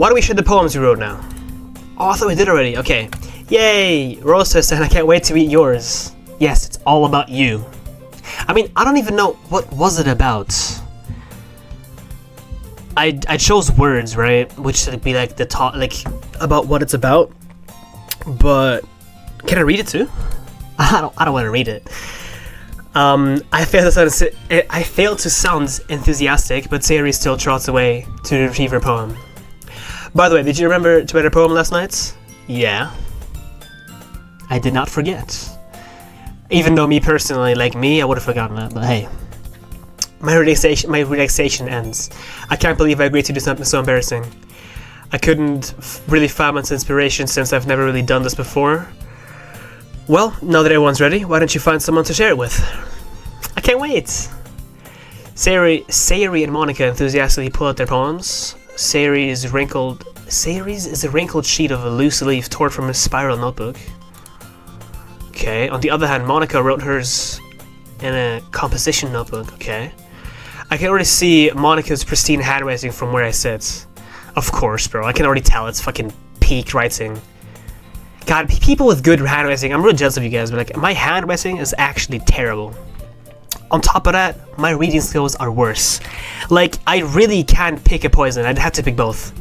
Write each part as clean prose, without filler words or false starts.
Why don't we share the poems we wrote now? Oh, I thought we did already. Okay. Yay! Rosa said, I can't wait to read yours. Yes, it's all about you. I mean, I don't even know what was it about. I chose words, right? Which should be like the top, like about what it's about. But can I read it too? I don't want to read it. I failed to sound enthusiastic, but Sayori still trots away to retrieve her poem. By the way, did you remember to write a poem last night? Yeah. I did not forget. Even though me personally, like me, I would have forgotten that, but hey. My relaxation ends. I can't believe I agreed to do something so embarrassing. I couldn't really find much inspiration since I've never really done this before. Well, now that everyone's ready, why don't you find someone to share it with? I can't wait! Sayori and Monica enthusiastically pull out their poems. Sayori's is a wrinkled sheet of a loose leaf torn from a spiral notebook. Okay, on the other hand, Monica wrote hers in a composition notebook. Okay. I can already see Monica's pristine handwriting from where I sit. Of course, bro. I can already tell it's fucking peak writing. God, people with good handwriting, I'm really jealous of you guys, but like, my handwriting is actually terrible. On top of that, my reading skills are worse. Like, I really can't pick a poison. I'd have to pick both.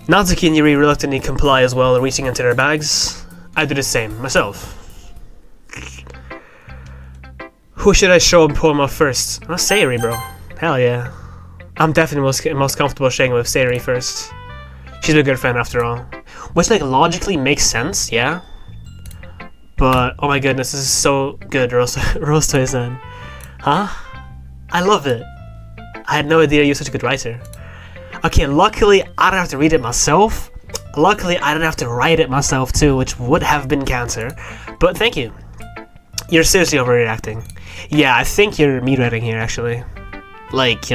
Natsuki and Yuri reluctantly comply as well, reaching into their bags. I do the same, myself. Who should I show a poem of first? Oh, Sayori, bro. Hell yeah. I'm definitely most comfortable sharing with Sayori first. She's a good friend after all. Which, like, logically makes sense, yeah? But, oh my goodness, this is so good, Rose-san. Huh? I love it. I had no idea you're such a good writer. Okay, luckily, I don't have to read it myself. Luckily, I don't have to write it myself too, which would have been cancer. But thank you. You're seriously overreacting. Yeah, I think you're me writing here, actually. Like,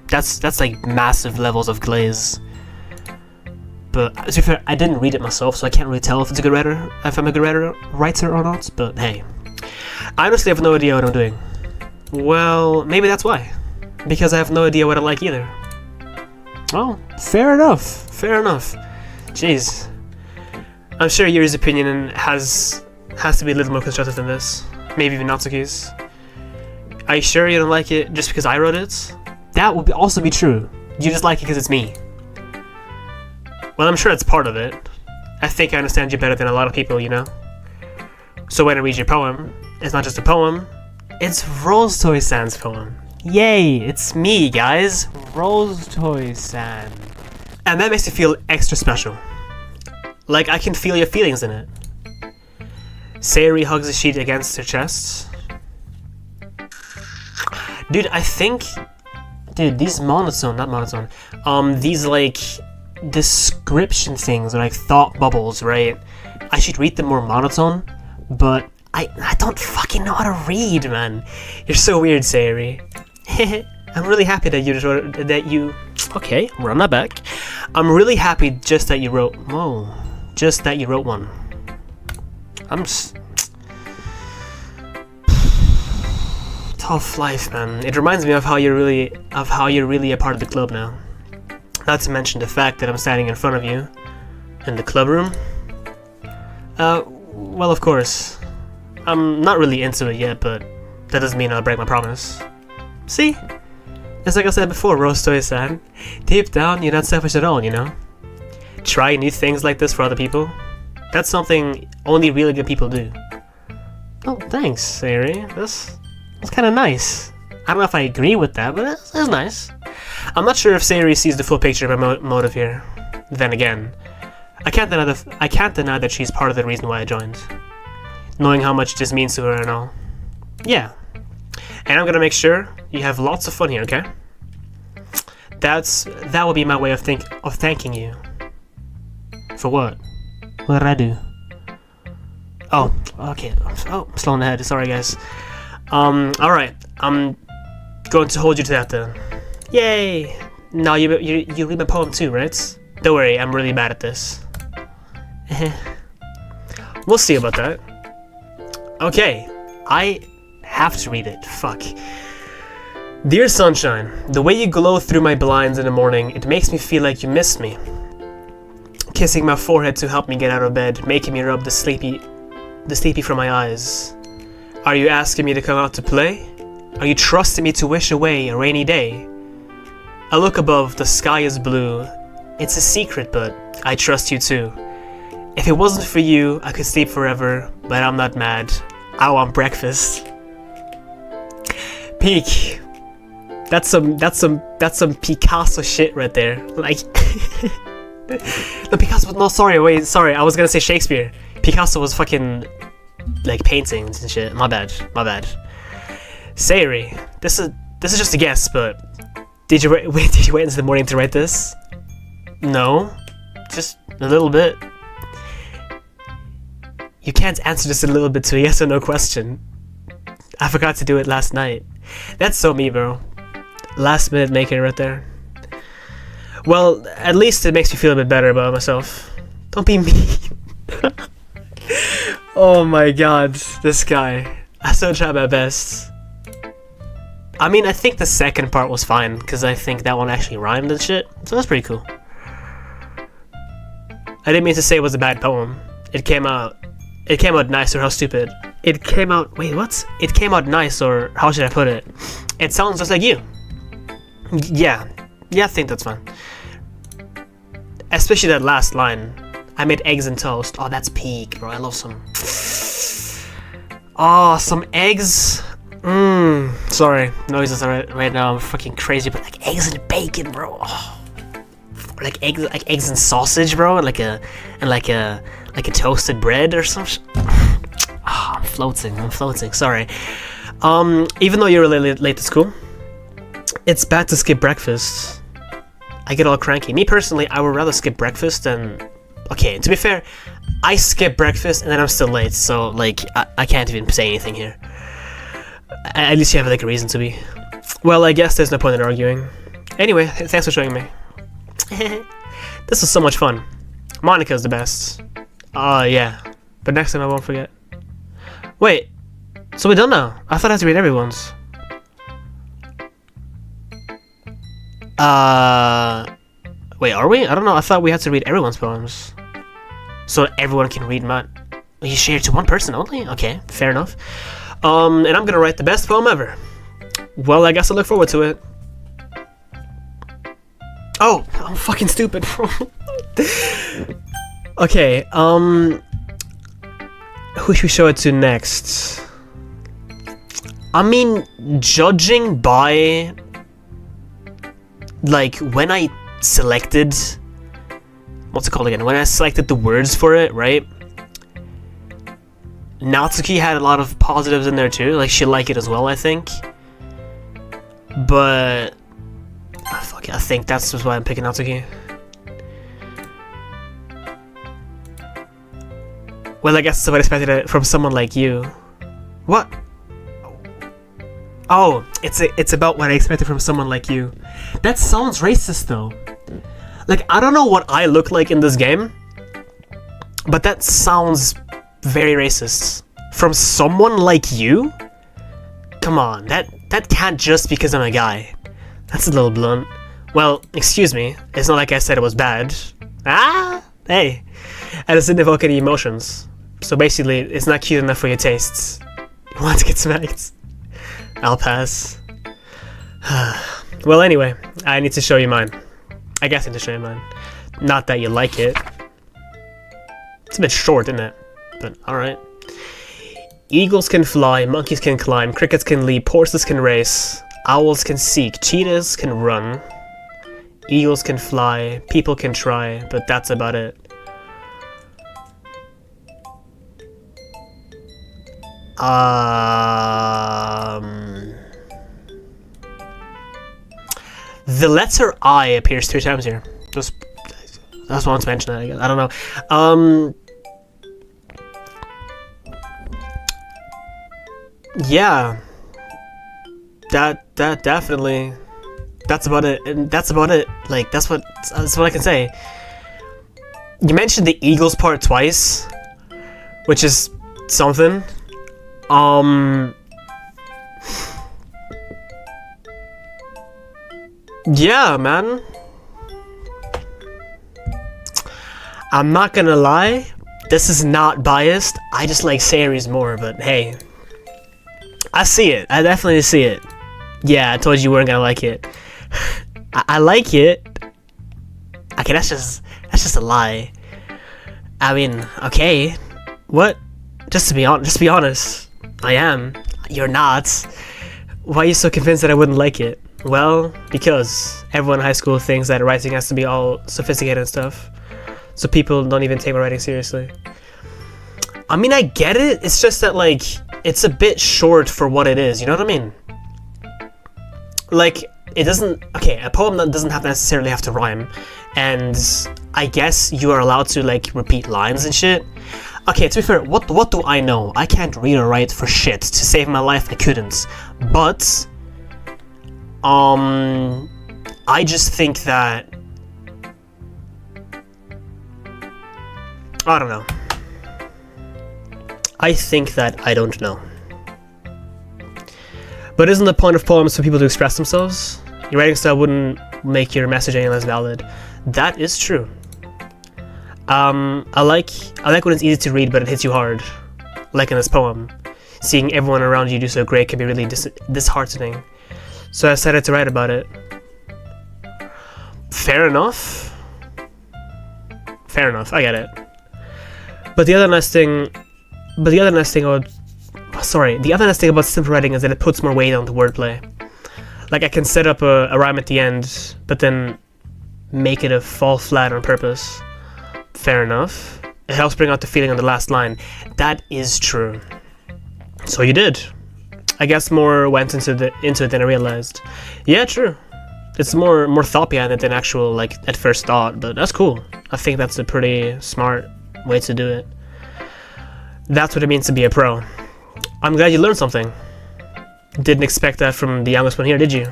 that's like massive levels of glaze. But to be fair, I didn't read it myself, so I can't really tell if I'm a good writer or not. But hey, I honestly have no idea what I'm doing. Well, maybe that's why. Because I have no idea what I like either. Oh, fair enough. Fair enough. Jeez. I'm sure Yuri's opinion has to be a little more constructive than this. Maybe even Natsuki's. Are you sure you don't like it just because I wrote it? That would also be true. You just like it because it's me. Well, I'm sure that's part of it. I think I understand you better than a lot of people, you know? So when I read your poem, it's not just a poem, it's Rose Toy-san's poem. Yay, it's me, guys. Rose Toy-san. And that makes it feel extra special. Like I can feel your feelings in it. Sayori hugs the sheet against her chest. Dude, I think... Dude, these these like... description things are like thought bubbles, right? I should read them more monotone, but I don't fucking know how to read, man. You're so weird, Sayori. I'm really happy that you okay, run that back. I'm really happy just that you wrote one. Tough life, man. It reminds me of how you're really a part of the club now. Not to mention the fact that I'm standing in front of you in the club room. Well, of course. I'm not really into it yet, but that doesn't mean I'll break my promise. See? It's like I said before, Rose Toy-san. Deep down, you're not selfish at all, you know? Try new things like this for other people. That's something only really good people do. Oh, thanks, Sayori. That's kind of nice. I don't know if I agree with that, but it's nice. I'm not sure if Sayori sees the full picture of my motive here. Then again, I can't deny that she's part of the reason why I joined. Knowing how much this means to her and all. Yeah. And I'm gonna make sure you have lots of fun here, okay? That will be my way of thanking you. For what? What did I do? Oh, okay. Oh, I'm slowing ahead. Sorry, guys. Alright. I'm going to hold you to that then. Yay! Now you read my poem too, right? Don't worry, I'm really bad at this. We'll see about that. Okay, I have to read it. Fuck. Dear sunshine, the way you glow through my blinds in the morning, it makes me feel like you missed me. Kissing my forehead to help me get out of bed, making me rub the sleepy from my eyes. Are you asking me to come out to play? Are you trusting me to wish away a rainy day? I look above, the sky is blue. It's a secret, but I trust you too. If it wasn't for you, I could sleep forever, but I'm not mad. I want breakfast. Peak. That's some Picasso shit right there. Like, no, Picasso. No, sorry. I was gonna say Shakespeare. Picasso was fucking like paintings and shit. My bad. Sayori, this is just a guess, but did you wait until the morning to write this? No, just a little bit. You can't answer just a little bit to a yes or no question. I forgot to do it last night. That's so me, bro. Last minute maker right there. Well, at least it makes me feel a bit better about myself. Don't be mean. Oh my god, this guy. I still tried my best. I mean, I think the second part was fine, because I think that one actually rhymed and shit, so that's pretty cool. I didn't mean to say it was a bad poem. It came out nice, or how stupid. It came out nice, or how should I put it? It sounds just like you. Yeah, I think that's fine. Especially that last line. I made eggs and toast. Oh, that's peak, bro. I love some. Oh, some eggs. Sorry, noises right now. I'm fucking crazy, but like eggs and bacon, bro. Oh. Like eggs and sausage, bro, and like a toasted bread or some. Oh, I'm floating. Sorry. Even though you're really late to school, it's bad to skip breakfast. I get all cranky. Me personally, I would rather skip breakfast than. Okay, to be fair, I skip breakfast and then I'm still late, so like I can't even say anything here. At least you have like a reason to be. Well, I guess there's no point in arguing. Anyway, thanks for showing me. This was so much fun. Monica's the best. Yeah. But next time I won't forget. Wait, so we're done now? I thought I had to read everyone's. Wait, are we? I don't know, I thought we had to read everyone's poems. So everyone can read mine. You share it to one person only? Okay, fair enough. And I'm gonna write the best poem ever. Well, I guess I look forward to it. Oh, I'm fucking stupid, bro. Okay, who should we show it to next? I mean, judging by like when I selected what's it called again? When I selected the words for it, right? Natsuki had a lot of positives in there too. Like she liked it as well, I think. But fuck it, I think that's just why I'm picking Natsuki. Well, I guess I expected it from someone like you. What? Oh, it's about what I expected from someone like you. That sounds racist though. Like, I don't know what I look like in this game, but that sounds very racist. From someone like you? Come on, that can't just because I'm a guy. That's a little blunt. Well, excuse me, it's not like I said it was bad. Hey. I just didn't evoke any emotions. So basically, it's not cute enough for your tastes. You want to get smacked? I'll pass. Well, anyway, I need to show you mine. I guess I need to show you mine. Not that you like it. It's a bit short, isn't it? But alright. Eagles can fly, monkeys can climb, crickets can leap, horses can race, owls can seek, cheetahs can run. Eagles can fly, people can try, but that's about it. The letter I appears 3 times here. I just wanted to mention that, I guess. I don't know. Yeah. That definitely. That's about it. And that's about it. Like, that's what I can say. You mentioned the Eagles part twice, which is something. Yeah, man. I'm not gonna lie, this is not biased. I just like Sayori's more, but hey. I see it. I definitely see it. Yeah, I told you weren't gonna like it. I like it. Okay, that's just a lie. I mean, okay. What? Just to be honest, I am. You're not. Why are you so convinced that I wouldn't like it? Well, because everyone in high school thinks that writing has to be all sophisticated and stuff. So people don't even take my writing seriously. I mean, I get it. It's just that, like, it's a bit short for what it is. You know what I mean? Like, it doesn't... Okay, a poem that doesn't necessarily have to rhyme. And I guess you are allowed to, like, repeat lines and shit. Okay, to be fair, what do I know? I can't read or write for shit. To save my life, I couldn't. But... I just think that... I don't know. I think that I don't know. But isn't the point of poems for people to express themselves? Your writing style wouldn't make your message any less valid. That is true. I like when it's easy to read but it hits you hard. Like in this poem. Seeing everyone around you do so great can be really disheartening. So I decided to write about it. Fair enough. Fair enough, I get it. But the other nice thing about simple writing is that it puts more weight on the wordplay. Like, I can set up a rhyme at the end, but then make it fall flat on purpose. Fair enough. It helps bring out the feeling on the last line. That is true. So you did. I guess more went into it than I realized. Yeah, true. It's more thought behind it than actual, like, at first thought, but that's cool. I think that's a pretty smart way to do it. That's what it means to be a pro. I'm glad you learned something. Didn't expect that from the youngest one here, did you?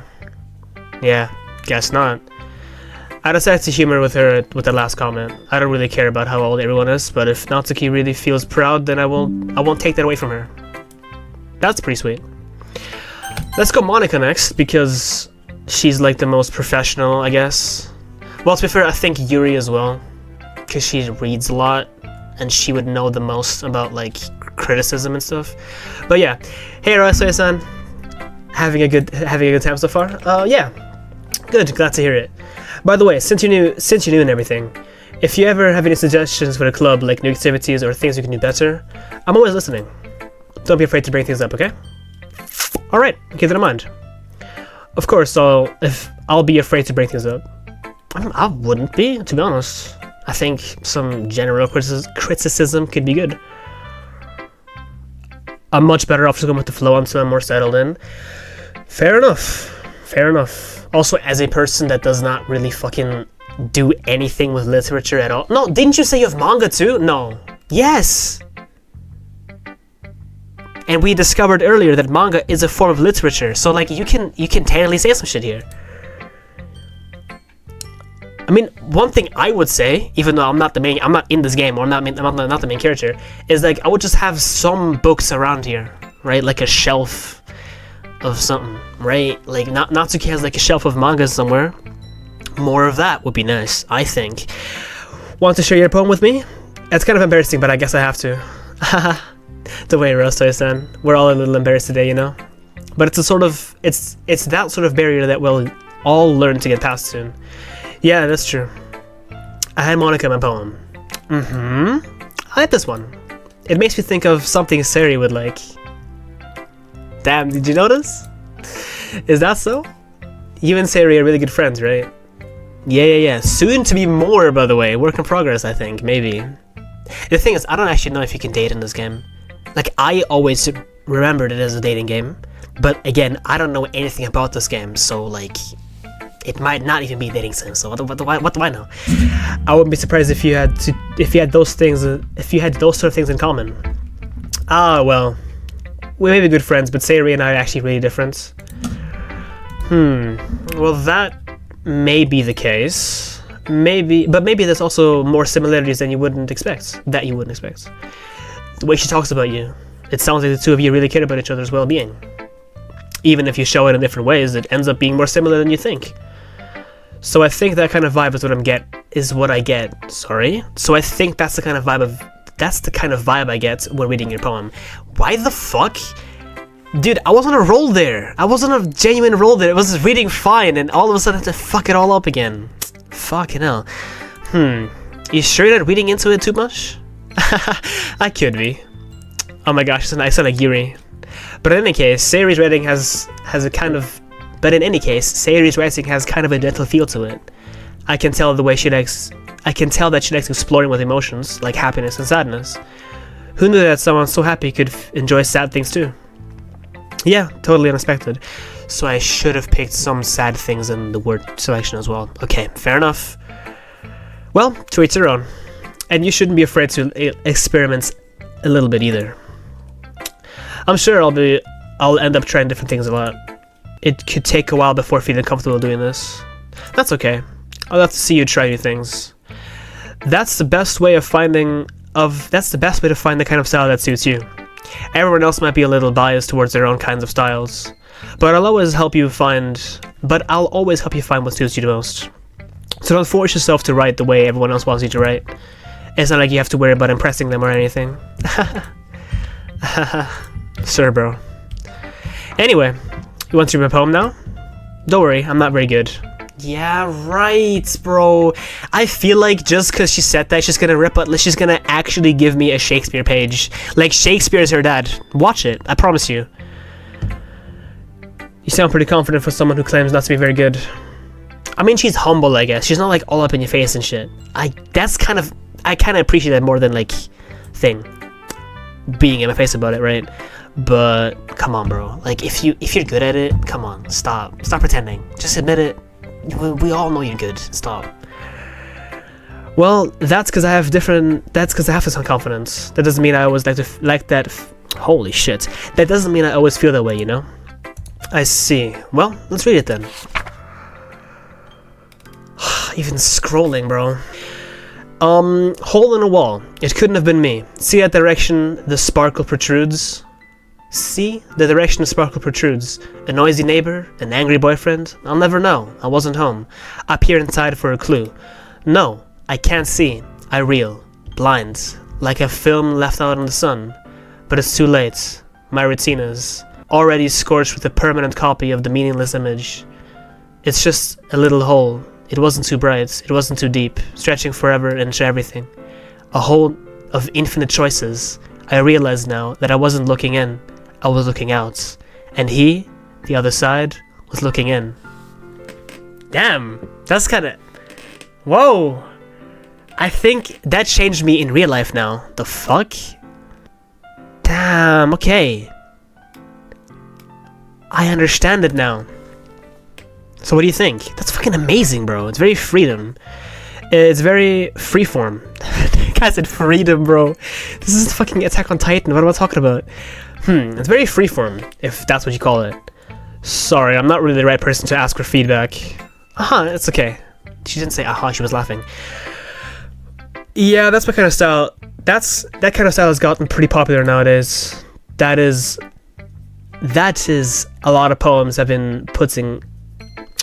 Yeah, guess not. I decided to humor with her with the last comment. I don't really care about how old everyone is, but if Natsuki really feels proud, then I won't take that away from her. That's pretty sweet. Let's go Monica next, because she's like the most professional, I guess. Well, to be fair, I think Yuri as well, because she reads a lot. And she would know the most about, like, criticism and stuff. But yeah, hey Roy-san, having a good time so far? Yeah, good, glad to hear it. By the way, since you're new and everything, if you ever have any suggestions for the club, like new activities or things you can do better, I'm always listening. Don't be afraid to bring things up, okay? All right, keep that in mind. Of course, I'll be afraid to bring things up. I wouldn't be, to be honest. I think some general criticism could be good. I'm much better off to go with the flow until I'm more settled in. Fair enough. Fair enough. Also, as a person that does not really fucking do anything with literature at all. No, didn't you say you have manga too? No. Yes! And we discovered earlier that manga is a form of literature, so like you can technically say some shit here. I mean, one thing I would say, even though I'm not in this game, or I'm not the main character, is like I would just have some books around here, right? Like a shelf of something, right? Like Natsuki has like a shelf of mangas somewhere. More of that would be nice, I think. Want to share your poem with me? It's kind of embarrassing, but I guess I have to. The way Rostoy-san, we're all a little embarrassed today, you know. But it's it's that sort of barrier that we'll all learn to get past soon. Yeah, that's true. I had Monica in my poem. I like this one. It makes me think of something Sari would like. Damn, did you notice? Is that so? You and Sari are really good friends, right? Yeah. Soon to be more, by the way. Work in progress, I think. Maybe. The thing is, I don't actually know if you can date in this game. Like, I always remembered it as a dating game. But again, I don't know anything about this game, so like... It might not even be a dating sim, so what do I know? I wouldn't be surprised if you had those sort of things in common. Ah, well, we may be good friends, but Sayori and I are actually really different. Well, that may be the case. Maybe there's also more similarities than you wouldn't expect. The way she talks about you, it sounds like the two of you really care about each other's well-being. Even if you show it in different ways, it ends up being more similar than you think. So I think that kind of vibe is what I get. Sorry. So I think that's the kind of vibe I get when reading your poem. Why the fuck? Dude, I was on a roll there. I was on a genuine roll there. I was just reading fine, and all of a sudden I had to fuck it all up again. Fucking hell. You sure you're not reading into it too much? I could be. Oh my gosh, I sound like Yuri. But in any case, Sayori's writing has a kind of... But in any case, Sayori's writing has kind of a gentle feel to it. I can tell that she likes exploring with emotions, like happiness and sadness. Who knew that someone so happy could enjoy sad things too? Yeah, totally unexpected. So I should have picked some sad things in the word selection as well. Okay, fair enough. Well, to each their own. And you shouldn't be afraid to experiment a little bit either. I'm sure I'll end up trying different things a lot. It could take a while before feeling comfortable doing this. That's okay. I'll have to see you try new things. That's the best way to find the kind of style that suits you. Everyone else might be a little biased towards their own kinds of styles, but I'll always help you find what suits you the most. So don't force yourself to write the way everyone else wants you to write. It's not like you have to worry about impressing them or anything. Sure, bro. Anyway, you want to read my poem now? Don't worry, I'm not very good. Yeah, right, bro. I feel like just because she said that, she's gonna actually give me a Shakespeare page. Like Shakespeare is her dad. Watch it, I promise you. You sound pretty confident for someone who claims not to be very good. I mean, she's humble, I guess. She's not like all up in your face and shit. I kind of appreciate that more than like being in my face about it, right? But come on, bro. Like if you're good at it, come on, stop pretending. Just admit it. We all know you're good. Stop. Well, that's because I have this confidence. That doesn't mean I always like that. Holy shit. That doesn't mean I always feel that way, you know? I see. Well, let's read it then. Even scrolling, bro. Hole in a wall. It couldn't have been me. See that direction the sparkle protrudes? See? The direction the sparkle protrudes. A noisy neighbor? An angry boyfriend? I'll never know. I wasn't home. I peer inside for a clue. No, I can't see. I reel. Blind. Like a film left out in the sun. But it's too late. My retina's already scorched with a permanent copy of the meaningless image. It's just a little hole. It wasn't too bright. It wasn't too deep. Stretching forever into everything. A hole of infinite choices. I realize now that I wasn't looking in. I was looking out, and he, the other side, was looking in. Damn, that's kinda... Whoa! I think that changed me in real life now. The fuck? Damn, okay. I understand it now. So what do you think? That's fucking amazing, bro. It's very freedom. It's very freeform. I said freedom, bro. This is fucking Attack on Titan. What am I talking about? It's very freeform, if that's what you call it. Sorry, I'm not really the right person to ask for feedback. It's okay. She didn't say she was laughing. Yeah, that's my kind of style. That kind of style has gotten pretty popular nowadays. That is a lot of poems have been putting...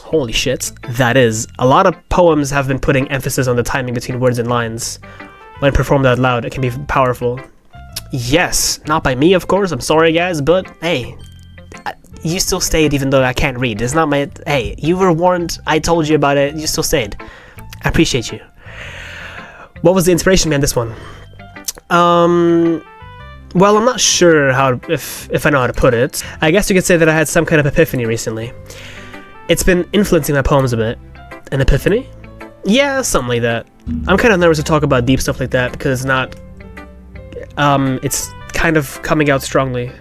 Holy shit. That is. A lot of poems have been putting emphasis on the timing between words and lines. When performed out loud, it can be powerful. Yes, not by me, of course. I'm sorry, guys, but hey, you still stayed even though I can't read. It's not my... Hey, you were warned. I told you about it. You still stayed. I appreciate you. What was the inspiration behind this one? Well, I'm not sure if I know how to put it. I guess you could say that I had some kind of epiphany recently. It's been influencing my poems a bit. An epiphany? Yeah, something like that. I'm kind of nervous to talk about deep stuff like that because it's not... it's kind of coming out strongly.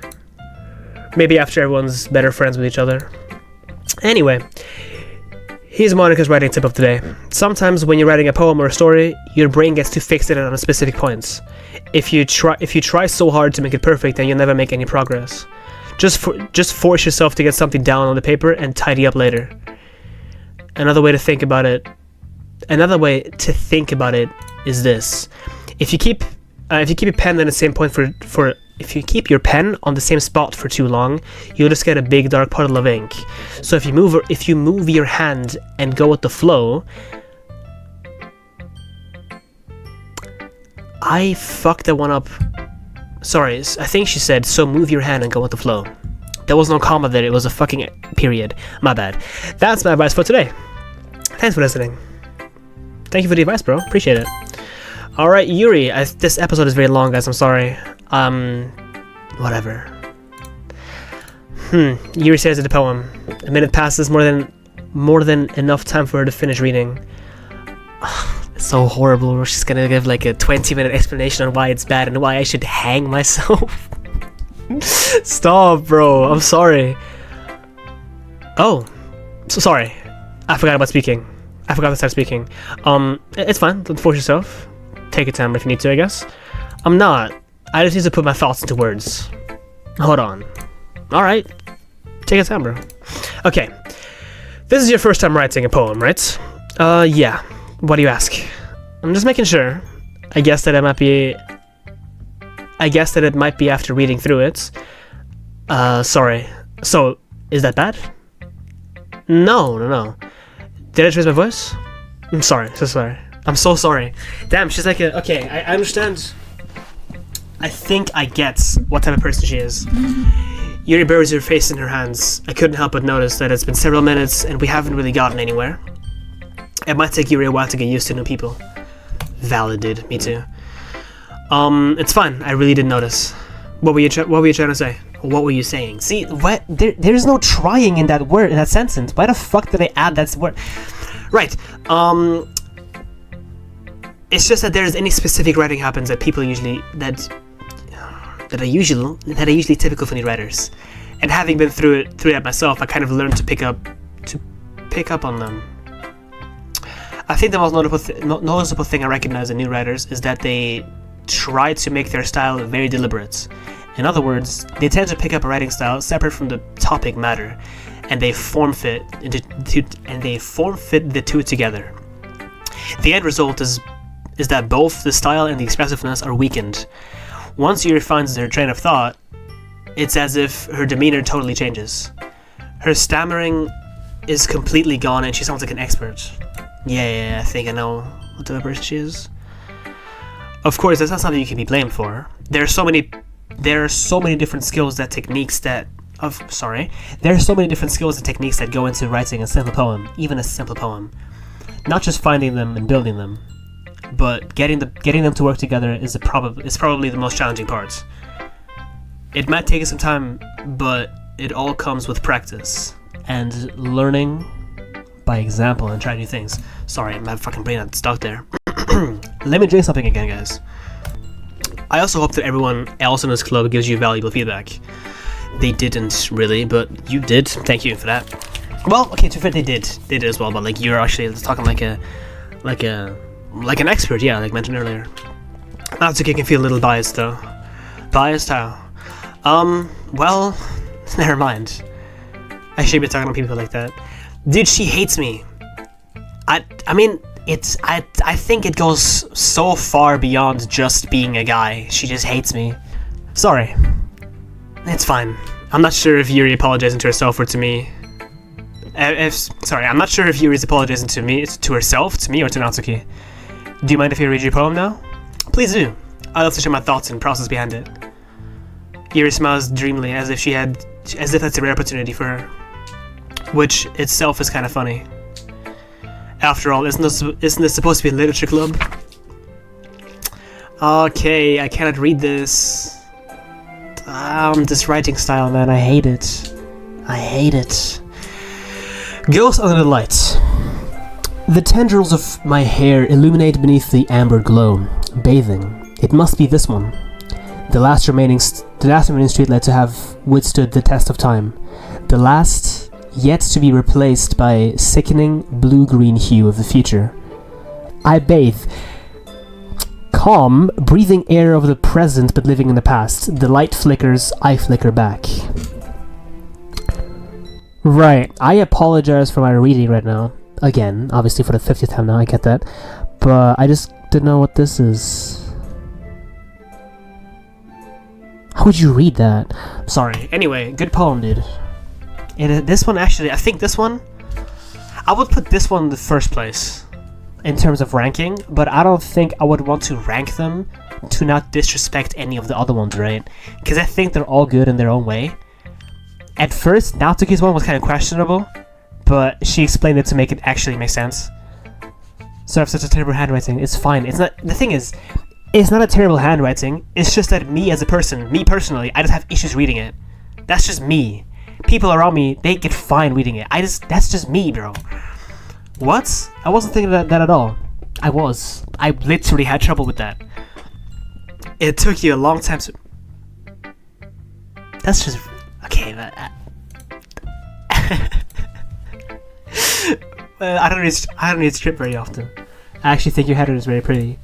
Maybe after everyone's better friends with each other. Anyway, here's Monica's writing tip of today. Sometimes when you're writing a poem or a story, your brain gets too fixated on a specific point. If you try so hard to make it perfect, then you'll never make any progress. Just force yourself to get something down on the paper and tidy up later. Another way to think about it is this: if you keep a pen in the same point for if you keep your pen on the same spot for too long, you'll just get a big dark puddle of ink. So if you move your hand and go with the flow, I fucked that one up. Sorry, I think she said, so move your hand and go with the flow. There was no comma there, it was a fucking period. My bad. That's my advice for today. Thanks for listening. Thank you for the advice, bro. Appreciate it. Alright, Yuri, this episode is very long, guys, I'm sorry. Whatever. Yuri says in the poem, a minute passes, more than enough time for her to finish reading. It's so horrible. She's gonna give like a 20-minute explanation on why it's bad and why I should hang myself. Stop, bro. I'm sorry. Oh, so sorry. I forgot about speaking. I forgot to start speaking. It's fine. Don't force yourself. Take your time if you need to, I guess. I'm not. I just need to put my thoughts into words. Hold on. Alright. Take your time, bro. Okay. This is your first time writing a poem, right? Yeah. Why do you ask? I'm just making sure. I guess that it might be after reading through it. Sorry. So, is that bad? No. Did I raise my voice? I'm sorry. So sorry. I'm so sorry. Damn, she's like okay, I understand. I think I get what type of person she is. Yuri buries her face in her hands. I couldn't help but notice that it's been several minutes and we haven't really gotten anywhere. It might take Yuri a while to get used to new people. Valid, dude. Me too. It's fine. I really didn't notice. What were you trying to say? What were you saying? See, what? There's no trying in that word, in that sentence. Why the fuck did I add that word? Right. It's just that there's any specific writing happens that people usually that are usually typical for new writers. And having been through it myself, I kind of learned to pick up on them. I think the most noticeable thing I recognize in new writers is that they try to make their style very deliberate. In other words, they tend to pick up a writing style separate from the topic matter, and they form fit the two together. The end result is that both the style and the expressiveness are weakened. Once Yuri finds her train of thought, it's as if her demeanor totally changes. Her stammering is completely gone and she sounds like an expert. Yeah, I think I know what type of person she is. Of course, that's not something you can be blamed for. There are so many different skills and techniques that go into writing a simple poem, even a simple poem. Not just finding them and building them, but getting them to work together is probably the most challenging part. It might take some time, but it all comes with practice and learning by example and trying new things. Sorry, my fucking brain got stuck there. Let me drink something again, guys. I also hope that everyone else in this club gives you valuable feedback. They didn't really, but you did. Thank you for that. Well, okay, to be fair, they did as well. But like, you're actually talking like an expert, yeah, like mentioned earlier. That's okay. I can feel a little biased though. Biased how? Well, never mind. I should be talking to people like that. Dude, she hates me. I mean, I think it goes so far beyond just being a guy. She just hates me. Sorry. It's fine. I'm not sure if Yuri apologizing to herself or to me. I'm not sure if Yuri's apologizing to herself, to me, or to Natsuki. Do you mind if I read your poem now? Please do. I'd love to share my thoughts and process behind it. Yuri smiles dreamily, as if that's a rare opportunity for her. Which itself is kind of funny. After all, isn't this supposed to be a literature club? Okay, I cannot read this. This writing style, man, I hate it. Ghost under the light. The tendrils of my hair illuminate beneath the amber glow, bathing. It must be this one. The last remaining streetlight to have withstood the test of time. The last yet to be replaced by sickening blue-green hue of the future. I bathe. Calm, breathing air of the present but living in the past. The light flickers, I flicker back. Right, I apologize for my reading right now. Again, obviously for the 50th time now, I get that. But I just didn't know what this is. How would you read that? Sorry. Anyway, good poem, dude. And this one, actually, I think this one, I would put this one in the first place in terms of ranking, but I don't think I would want to rank them to not disrespect any of the other ones, right? Because I think they're all good in their own way. At first, Natsuki's one was kind of questionable, but she explained it to make it actually make sense. So I have such a terrible handwriting. It's fine. It's not. The thing is, it's not a terrible handwriting. It's just that me as a person, me personally, I just have issues reading it. That's just me. People around me, they get fine reading it. That's just me, bro. What? I wasn't thinking that at all. I literally had trouble with that. It took you a long time to... That's just... Okay, but... I don't read script very often. I actually think your header is very pretty.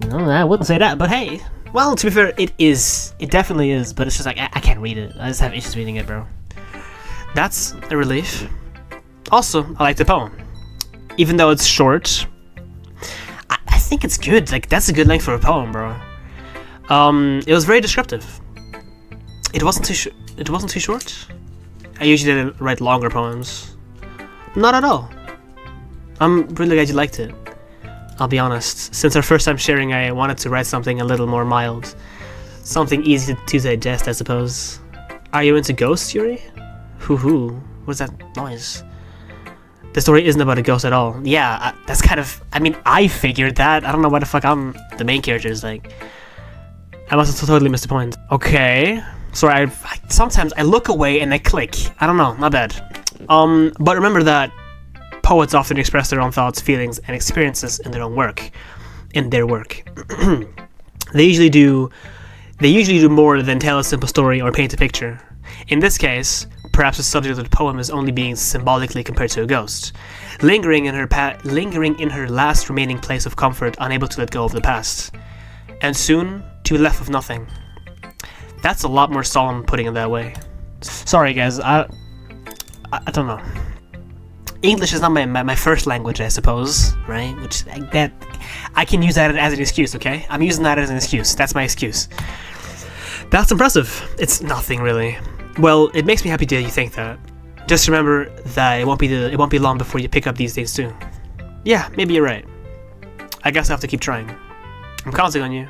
No, I wouldn't say that, but hey. Well, to be fair, it is. It definitely is, but it's just like, I can't read it. I just have issues reading it, bro. That's a relief. Also, I like the poem. Even though it's short, I think it's good. Like, that's a good length for a poem, bro. It was very descriptive. It wasn't too short. I usually didn't write longer poems. Not at all. I'm really glad you liked it. I'll be honest. Since our first time sharing, I wanted to write something a little more mild. Something easy to digest, I suppose. Are you into ghosts, Yuri? Hoo-hoo. What's that noise? The story isn't about a ghost at all. Yeah, that's kind of... I mean, I figured that. I don't know why the fuck I'm the main character. Is like... I must have totally missed the point. Okay. Sorry, sometimes I look away and I click. I don't know, my bad. But remember that poets often express their own thoughts, feelings, and experiences in their own work. They usually do more than tell a simple story or paint a picture. In this case, perhaps the subject of the poem is only being symbolically compared to a ghost, lingering in her last remaining place of comfort, unable to let go of the past, and soon to be left with nothing. That's a lot more solemn putting it that way. Sorry guys, I don't know. English is not my first language, I suppose, right? Which that I can use that as an excuse, okay? I'm using that as an excuse. That's my excuse. That's impressive. It's nothing really. Well, it makes me happy that you think that. Just remember that it won't be long before you pick up these things too. Yeah, maybe you're right. I guess I have to keep trying. I'm counting on you.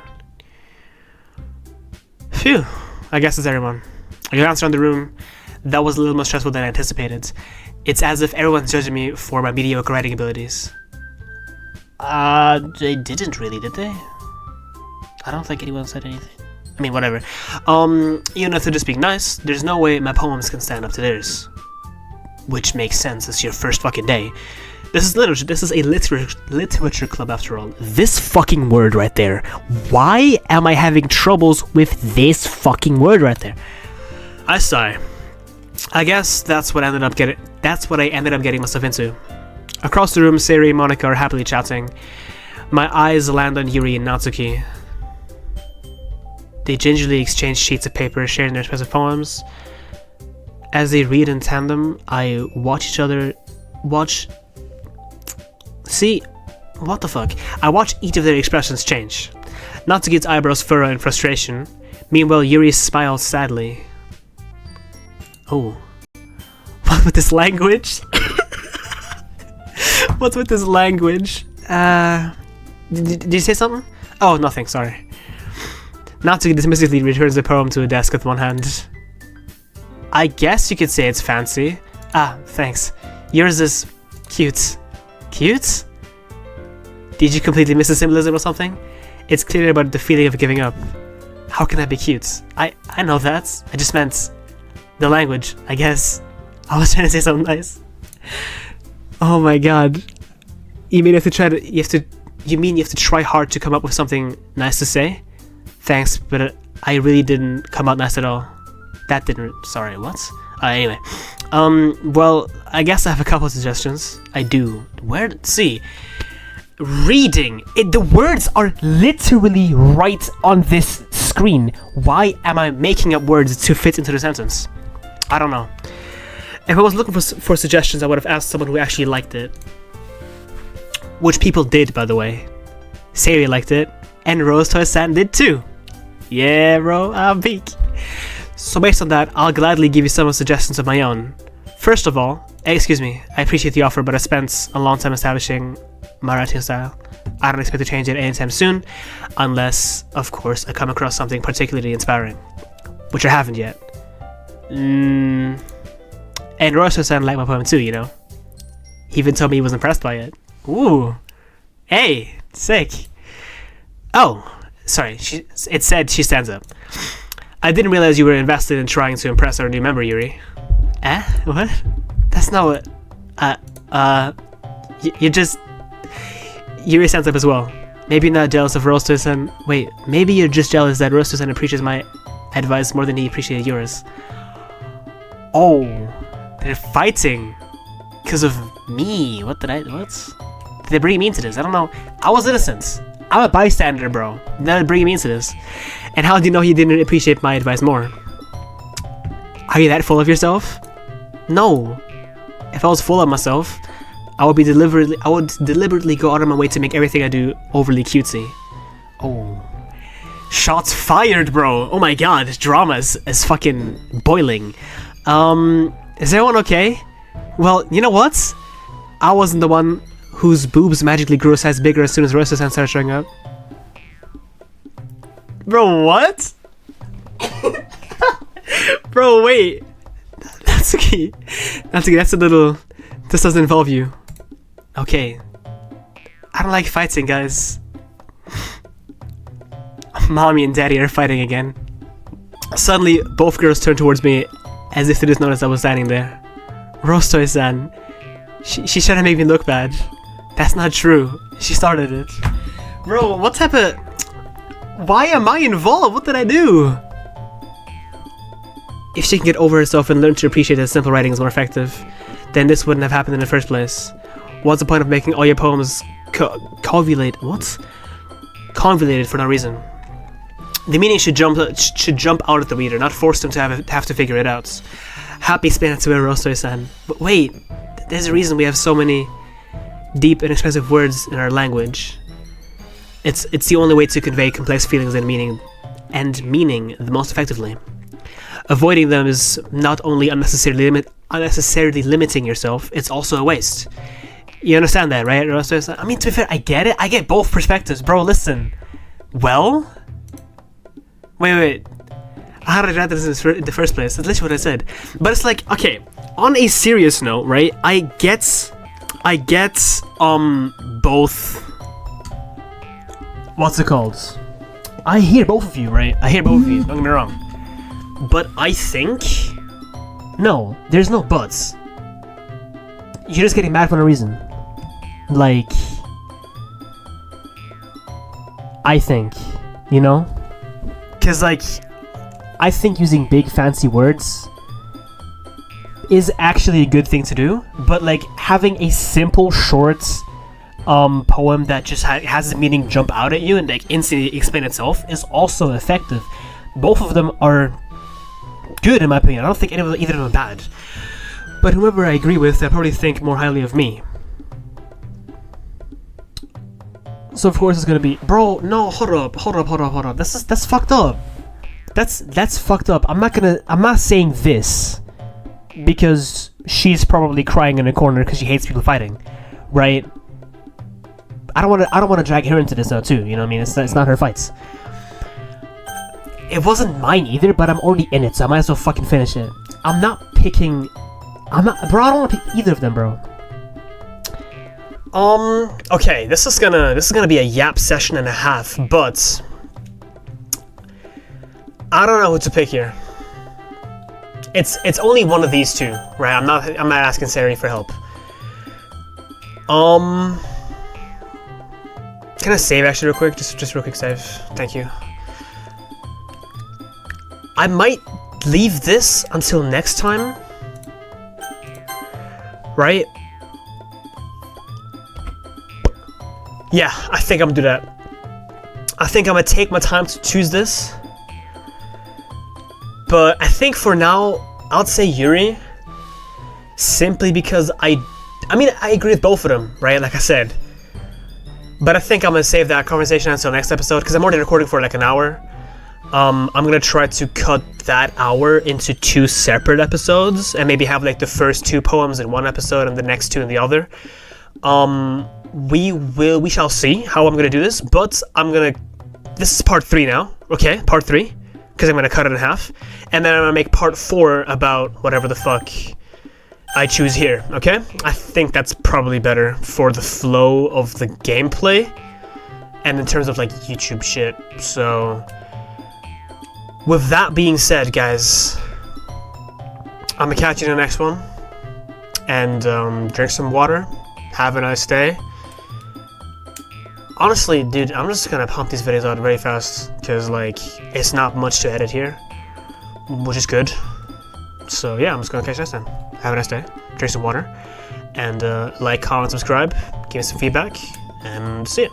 Phew. I guess it's everyone. I glanced around the room. That was a little more stressful than I anticipated. It's as if everyone's judging me for my mediocre writing abilities. They didn't really, did they? I don't think anyone said anything. I mean, whatever. Even if they're just being nice, there's no way my poems can stand up to theirs. Which makes sense, it's your first fucking day. This is literature. This is a literature club after all. This fucking word right there. Why am I having troubles with this fucking word right there? I sigh. I guess that's what I ended up getting myself into. Across the room, Seri and Monica are happily chatting. My eyes land on Yuri and Natsuki. They gingerly exchange sheets of paper, sharing their respective poems. As they read in tandem, I watch each other... See? What the fuck? I watch each of their expressions change. Natsuki's eyebrows furrow in frustration. Meanwhile, Yuri smiles sadly. Oh. What with this language? What's with this language? Did you say something? Oh, nothing, sorry. Natsuki dismissively returns the poem to a desk with one hand. I guess you could say it's fancy. Ah, thanks. Yours is cute. Cute? Did you completely miss the symbolism or something? It's clearly about the feeling of giving up. How can that be cute? I know that. I just meant the language, I guess. I was trying to say something nice. Oh my god. You mean you have to try hard to come up with something nice to say? Thanks, but I really didn't come out nice at all. That didn't... Sorry, what? Anyway. Well, I guess I have a couple of suggestions. I do. Where... See. Reading. The words are literally right on this screen. Why am I making up words to fit into the sentence? I don't know. If I was looking for suggestions, I would have asked someone who actually liked it. Which people did, by the way. Sari liked it, and Rose Toy San did too. Yeah, bro, I'm peak. So based on that, I'll gladly give you some suggestions of my own. First of all, excuse me, I appreciate the offer, but I spent a long time establishing my writing style. I don't expect to change it anytime soon, unless, of course, I come across something particularly inspiring, which I haven't yet. And Rosso-san liked my poem too, you know. He even told me he was impressed by it. Ooh. Hey, sick. Oh, sorry, it said she stands up. I didn't realize you were invested in trying to impress our new member, Yuri. Eh? What? That's not what... you just... Yuri stands up as well. Maybe you're not jealous of Rosto-san. Wait, maybe you're just jealous that Rosto-san appreciates my advice more than he appreciated yours. Oh, they're fighting because of me. What? Did they bring me into this? I don't know. I was innocent. I'm a bystander, bro. Now they're bringing me into this. And how do you know he didn't appreciate my advice more? Are you that full of yourself? No. If I was full of myself, I would deliberately go out of my way to make everything I do overly cutesy. Oh. Shots fired, bro. Oh my god, drama is fucking boiling. Is everyone okay? Well, you know what? I wasn't the one whose boobs magically grew a size bigger as soon as Rosso-san started showing up. Bro, what? Bro, wait. That's okay. That's okay. That's a little... This doesn't involve you. Okay. I don't like fighting, guys. Mommy and Daddy are fighting again. Suddenly, both girls turned towards me as if they just noticed I was standing there. Rosto-san. She's trying to make me look bad. That's not true. She started it. Bro, what type of... Why am I involved? What did I do? If she can get over herself and learn to appreciate that simple writing is more effective, then this wouldn't have happened in the first place. What's the point of making all your poems convoluted for no reason? The meaning should jump out at the reader, not force them to have to figure it out. Happy span to Rosso-san. But wait, there's a reason we have so many deep and expressive words in our language. It's the only way to convey complex feelings and meaning the most effectively. Avoiding them is not only unnecessarily limiting yourself, it's also a waste. You understand that, right? I mean, to be fair, I get it. I get both perspectives. Bro, listen. Well? Wait. How did I write this in the first place? That's literally what I said. But it's like, okay, on a serious note, right? I get, both... What's it called? I hear both of you, right? I hear both of you, don't get me wrong. But I think... No, there's no buts. You're just getting mad for no reason. Like... I think, you know? Because, like, I think using big fancy words is actually a good thing to do, but, like, having a simple, short poem that just has the meaning jump out at you and, like, instantly explain itself is also effective. Both of them are good, in my opinion. I don't think either of them are bad. But whoever I agree with, I probably think more highly of me. So of course it's gonna be, bro. No, hold up. That's fucked up. That's fucked up. I'm not saying this because she's probably crying in a corner because she hates people fighting, right? I don't want to drag her into this now too. You know what I mean? It's not her fights. It wasn't mine either, but I'm already in it, so I might as well fucking finish it. Bro, I don't want to pick either of them, bro. Okay, this is gonna be a yap session and a half, but I don't know who to pick here. It's only one of these two, right? I'm not asking Sari for help. Can I save actually real quick? Just real quick save. Thank you. I might leave this until next time. Right? Yeah, I think I'm gonna do that. I think I'm gonna take my time to choose this. But I think for now, I'll say Yuri. Simply because I agree with both of them, right? Like I said. But I think I'm gonna save that conversation until next episode because I'm already recording for like an hour. I'm gonna try to cut that hour into 2 separate episodes, and maybe have like the first 2 poems in one episode and the next 2 in the other. We shall see how I'm gonna do this, but this is part 3 now, okay? Part 3, because I'm gonna cut it in half, and then I'm gonna make part 4 about whatever the fuck I choose here, okay? I think that's probably better for the flow of the gameplay, and in terms of like YouTube shit. So with that being said, guys, I'm gonna catch you in the next one, and drink some water, have a nice day. Honestly, dude, I'm just gonna pump these videos out very fast, because like, it's not much to edit here, which is good. So yeah, I'm just gonna catch you next time. Have a nice day, drink some water, and like, comment, subscribe, give me some feedback, and see ya.